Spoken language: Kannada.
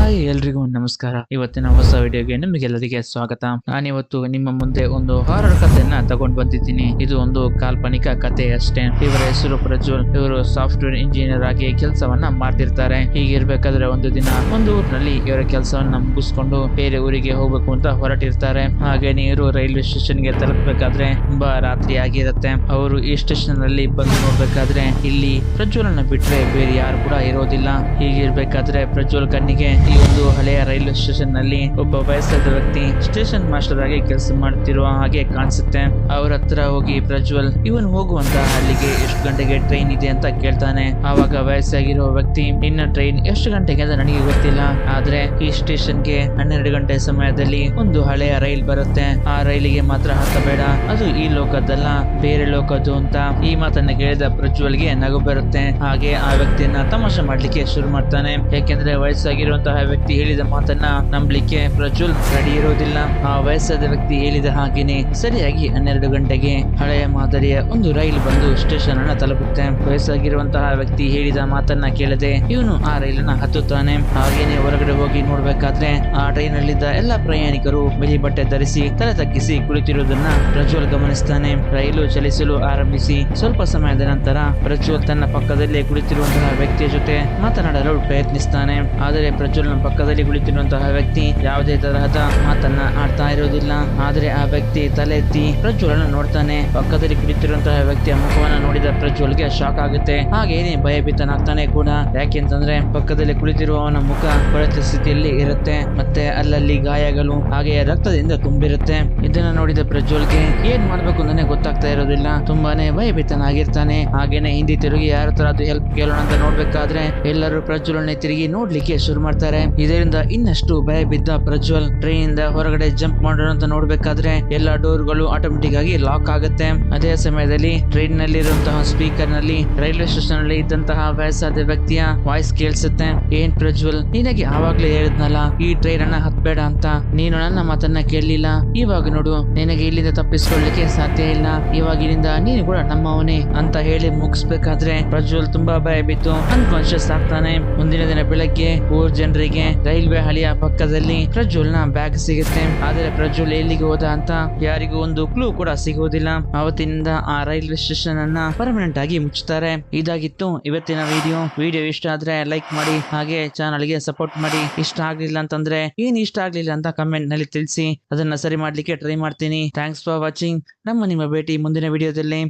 ಹಾಯ್ ಎಲ್ರಿಗೂ ನಮಸ್ಕಾರ. ಇವತ್ತಿನ ಹೊಸ ವಿಡಿಯೋಗೆ ನಿಮಗೆಲ್ಲರಿಗೆ ಸ್ವಾಗತ. ನಾನಿವತ್ತು ನಿಮ್ಮ ಮುಂದೆ ಒಂದು ಹಾರರ್ ಕಥೆಯನ್ನ ತಗೊಂಡ್ ಬಂದಿದ್ದೀನಿ. ಇದು ಒಂದು ಕಾಲ್ಪನಿಕ ಕಥೆ ಅಷ್ಟೇ. ಇವರ ಹೆಸರು ಪ್ರಜ್ವಲ್. ಇವರು ಸಾಫ್ಟ್ವೇರ್ ಇಂಜಿನಿಯರ್ ಆಗಿ ಕೆಲಸವನ್ನ ಮಾಡ್ತಿರ್ತಾರೆ. ಹೀಗಿರ್ಬೇಕಾದ್ರೆ ಒಂದು ದಿನ ಒಂದು ಊರಿನಲ್ಲಿ ಇವರ ಕೆಲಸವನ್ನ ಮುಗಿಸ್ಕೊಂಡು ಬೇರೆ ಊರಿಗೆ ಹೋಗ್ಬೇಕು ಅಂತ ಹೊರಟಿರ್ತಾರೆ. ಹಾಗೇನೆ ಇವರು ರೈಲ್ವೆ ಸ್ಟೇಷನ್ ಗೆ ತಲುಪಬೇಕಾದ್ರೆ ತುಂಬಾ ರಾತ್ರಿ ಆಗಿರುತ್ತೆ. ಅವರು ಈ ಸ್ಟೇಷನ್ ನಲ್ಲಿ ಬಂದು ನೋಡ್ಬೇಕಾದ್ರೆ ಇಲ್ಲಿ ಪ್ರಜ್ವಲನ್ನ ಬಿಟ್ರೆ ಬೇರೆ ಯಾರು ಕೂಡ ಇರೋದಿಲ್ಲ. ಹೀಗಿರ್ಬೇಕಾದ್ರೆ ಪ್ರಜ್ವಲ್ ಕಣ್ಣಿಗೆ ಈ ಒಂದು ಹಳೆಯ ರೈಲ್ವೆ ಸ್ಟೇಷನ್ ನಲ್ಲಿ ಒಬ್ಬ ವಯಸ್ಸಾದ ವ್ಯಕ್ತಿ ಸ್ಟೇಷನ್ ಮಾಸ್ಟರ್ ಆಗಿ ಕೆಲಸ ಮಾಡುತ್ತಿರುವ ಹಾಗೆ ಕಾಣಿಸುತ್ತೆ. ಅವ್ರ ಹತ್ರ ಹೋಗಿ ಪ್ರಜ್ವಲ್ ಇವನ್ ಹೋಗುವಂತ ಅಲ್ಲಿಗೆ ಎಷ್ಟು ಗಂಟೆಗೆ ಟ್ರೈನ್ ಇದೆ ಅಂತ ಕೇಳ್ತಾನೆ. ಆವಾಗ ವಯಸ್ಸಾಗಿರೋ ವ್ಯಕ್ತಿ ಇನ್ನ ಟ್ರೈನ್ ಎಷ್ಟು ಗಂಟೆಗೆ ಅಂತ ನನಗೆ ಗೊತ್ತಿಲ್ಲ, ಆದ್ರೆ ಈ ಸ್ಟೇಷನ್ ಗೆ 12 ಗಂಟೆ ಸಮಯದಲ್ಲಿ ಒಂದು ಹಳೆಯ ರೈಲ್ ಬರುತ್ತೆ. ಆ ರೈಲಿಗೆ ಮಾತ್ರ ಹತ್ತಬೇಡ, ಅದು ಈ ಲೋಕದಲ್ಲ ಬೇರೆ ಲೋಕದ್ದು ಅಂತ. ಈ ಮಾತನ್ನ ಕೇಳಿದ ಪ್ರಜ್ವಲ್ಗೆ ನಗು ಬರುತ್ತೆ. ಹಾಗೆ ಆ ವ್ಯಕ್ತಿಯನ್ನ ತಮಾಷೆ ಮಾಡ್ಲಿಕ್ಕೆ ಶುರು ಮಾಡ್ತಾನೆ. ಯಾಕೆಂದ್ರೆ ವಯಸ್ಸಾಗಿರುವಂತಹ ವ್ಯಕ್ತಿ ಹೇಳಿದ ಮಾತನ್ನ ನಂಬಲಿಕ್ಕೆ ಪ್ರಜ್ವಲ್ ರೆಡಿ ಇರೋದಿಲ್ಲ. ಆ ವಯಸ್ಸಾದ ವ್ಯಕ್ತಿ ಹೇಳಿದ ಹಾಗೇನೆ ಸರಿಯಾಗಿ 12 ಗಂಟೆಗೆ ಹಳೆಯ ಮಾದರಿಯ ಒಂದು ರೈಲ್ ಬಂದು ಸ್ಟೇಷನ್ ಅನ್ನ ತಲುಪುತ್ತೆ. ವಯಸ್ಸಾಗಿರುವಂತಹ ವ್ಯಕ್ತಿ ಹೇಳಿದ ಮಾತನ್ನ ಕೇಳದೆ ಇವನು ಆ ರೈಲನ್ನ ಹತ್ತುತ್ತಾನೆ. ಹಾಗೇನೆ ಹೊರಗಡೆ ಹೋಗಿ ನೋಡ್ಬೇಕಾದ್ರೆ ಆ ಟ್ರೈನ್ ನಲ್ಲಿದ್ದ ಎಲ್ಲಾ ಪ್ರಯಾಣಿಕರು ಬಿಳಿ ಬಟ್ಟೆ ಧರಿಸಿ ತಲೆ ತಗ್ಗಿಸಿ ಕುಳಿತಿರುವುದನ್ನ ಪ್ರಜ್ವಲ್ ಗಮನಿಸ್ತಾನೆ. ರೈಲು ಚಲಿಸಲು ಆರಂಭಿಸಿ ಸ್ವಲ್ಪ ಸಮಯದ ನಂತರ ಪ್ರಜ್ವಲ್ ತನ್ನ ಪಕ್ಕದಲ್ಲೇ ಕುಳಿತಿರುವಂತಹ ವ್ಯಕ್ತಿಯ ಜೊತೆ ಮಾತನಾಡಲು ಪ್ರಯತ್ನಿಸ್ತಾನೆ. ಆದರೆ ಪ್ರಜ್ವಲ್ನ ಪಕ್ಕದಲ್ಲಿ ಕುಳಿತಿರುವಂತಹ ವ್ಯಕ್ತಿ ಯಾವುದೇ ತರಹದ ಮಾತನ್ನ ಆಡ್ತಾ ಇರೋದಿಲ್ಲ. ಆದರೆ ಆ ವ್ಯಕ್ತಿ ತಲೆ ಎತ್ತಿ ಪ್ರಜ್ವಲನ ನೋಡ್ತಾನೆ. ಪಕ್ಕದಲ್ಲಿ ಕುಳಿತಿರುವಂತಹ ವ್ಯಕ್ತಿಯ ಮುಖವನ್ನ ನೋಡಿದ ಪ್ರಜ್ವಲ್ಗೆ ಶಾಕ್ ಆಗುತ್ತೆ. ಹಾಗೇನೆ ಭಯಭೀತನಾಗ್ತಾನೆ ಕೂಡ. ಯಾಕೆಂತಂದ್ರೆ ಪಕ್ಕದಲ್ಲಿ ಕುಳಿತಿರುವವನ ಮುಖ ಕೊಳೆತ ಸ್ಥಿತಿಯಲ್ಲಿ ಇರುತ್ತೆ, ಮತ್ತೆ ಅಲ್ಲಲ್ಲಿ ಗಾಯಗಳು ಹಾಗೆ ರಕ್ತದಿಂದ ತುಂಬಿರುತ್ತೆ. ಇದನ್ನ ನೋಡಿದ ಪ್ರಜ್ವಲ್ಗೆ ಏನ್ ಮಾಡ್ಬೇಕು ಅಂತಾನೆ ಗೊತ್ತಾಗ್ತಾ ಇರೋದಿಲ್ಲ. ತುಂಬಾನೇ ಭಯಭೀತನಾಗಿರ್ತಾನೆ. ಹಾಗೇನೆ ಹಿಂದಿ ತಿರುಗಿ ಯಾರ ತರದ್ದು ಹೆಲ್ಪ್ ಕೇಳೋಣ ಅಂತ ನೋಡ್ಬೇಕಾದ್ರೆ ಎಲ್ಲರೂ ಪ್ರಜ್ವಲ್ನ ತಿರುಗಿ ನೋಡ್ಲಿಕ್ಕೆ ಶುರು ಮಾಡ್ತಾರೆ. ಇದರಿಂದ ಇನ್ನಷ್ಟು ಭಯ ಬಿದ್ದ ಪ್ರಜ್ವಲ್ ಟ್ರೈನ್ ಇಂದ ಹೊರಗಡೆ ಜಂಪ್ ಮಾಡೋಣ ಅಂತ ನೋಡ್ಬೇಕಾದ್ರೆ ಎಲ್ಲಾ ಡೋರ್ಗಳು ಆಟೋಮೆಟಿಕ್ ಆಗಿ ಲಾಕ್ ಆಗುತ್ತೆ. ಅದೇ ಸಮಯದಲ್ಲಿ ಟ್ರೈನ್ ನಲ್ಲಿ ಇರುವಂತಹ ಸ್ಪೀಕರ್ ನಲ್ಲಿ ರೈಲ್ವೆ ಸ್ಟೇಷನ್ ನಲ್ಲಿ ಇದ್ದಂತಹ ವಯಸ್ಸಾದ ವ್ಯಕ್ತಿಯ ವಾಯ್ಸ್ ಕೇಳಿಸುತ್ತೆ. ಏನ್ ಪ್ರಜ್ವಲ್, ನಿನಗೆ ಆವಾಗ್ಲೇ ಹೇಳಿದ್ನಲ್ಲ ಈ ಟ್ರೈನ್ ಅನ್ನ ಹತ್ಬೇಡ ಅಂತ, ನೀನು ನನ್ನ ಮಾತನ್ನ ಕೇಳಲಿಲ್ಲ. ಇವಾಗ ನೋಡು ನಿನಗೆ ಇಲ್ಲಿಂದ ತಪ್ಪಿಸ್ಕೊಳ್ಳಿಕ್ಕೆ ಸಾಧ್ಯ ಇಲ್ಲ. ಇವಾಗಿನಿಂದ ನೀನು ಕೂಡ ನಮ್ಮವನೇ ಅಂತ ಹೇಳಿ ಮುಗಿಸ್ಬೇಕಾದ್ರೆ ಪ್ರಜ್ವಲ್ ತುಂಬಾ ಭಯ ಬಿದ್ದು ಅನ್ಕಾನ್ಶಿಯಸ್ ಆಗ್ತಾನೆ. ಮುಂದಿನ ದಿನ ಬೆಳಗ್ಗೆ ಊರ್ ಜನರಿಗೆ ರೈಲ್ವೆ ಹಳಿಯ ಪಕ್ಕದಲ್ಲಿ ಪ್ರಜ್ವಲ್ ನ ಬ್ಯಾಗ್ ಸಿಗುತ್ತೆ. ಆದರೆ ಪ್ರಜ್ವಲ್ ಎಲ್ಲಿಗೆ ಹೋದ ಅಂತ ಯಾರಿಗೂ ಒಂದು ಕ್ಲೂ ಕೂಡ ಸಿಗುವುದಿಲ್ಲ. ಅವತ್ತಿನಿಂದ ಆ ರೈಲ್ವೆ ಸ್ಟೇಷನ್ ಅನ್ನ ಪರ್ಮನೆಂಟ್ ಆಗಿ ಮುಚ್ಚುತ್ತಾರೆ. ಇದಾಗಿತ್ತು ಇವತ್ತಿನ ವಿಡಿಯೋ ಇಷ್ಟ ಆದ್ರೆ ಲೈಕ್ ಮಾಡಿ, ಹಾಗೆ ಚಾನಲ್ ಗೆ ಸಪೋರ್ಟ್ ಮಾಡಿ. ಇಷ್ಟ ಆಗ್ಲಿಲ್ಲ ಅಂತಂದ್ರೆ ಏನ್ ಇಷ್ಟ ಆಗ್ಲಿಲ್ಲ ಅಂತ ಕಮೆಂಟ್ ನಲ್ಲಿ ತಿಳಿಸಿ, ಅದನ್ನ ಸರಿ ಮಾಡ್ಲಿಕ್ಕೆ ಟ್ರೈ ಮಾಡ್ತೀನಿ. Thanks for watching. ನಿಮ್ಮ ಭೇಟಿ ಮುಂದಿನ ವಿಡಿಯೋದಲ್ಲಿ.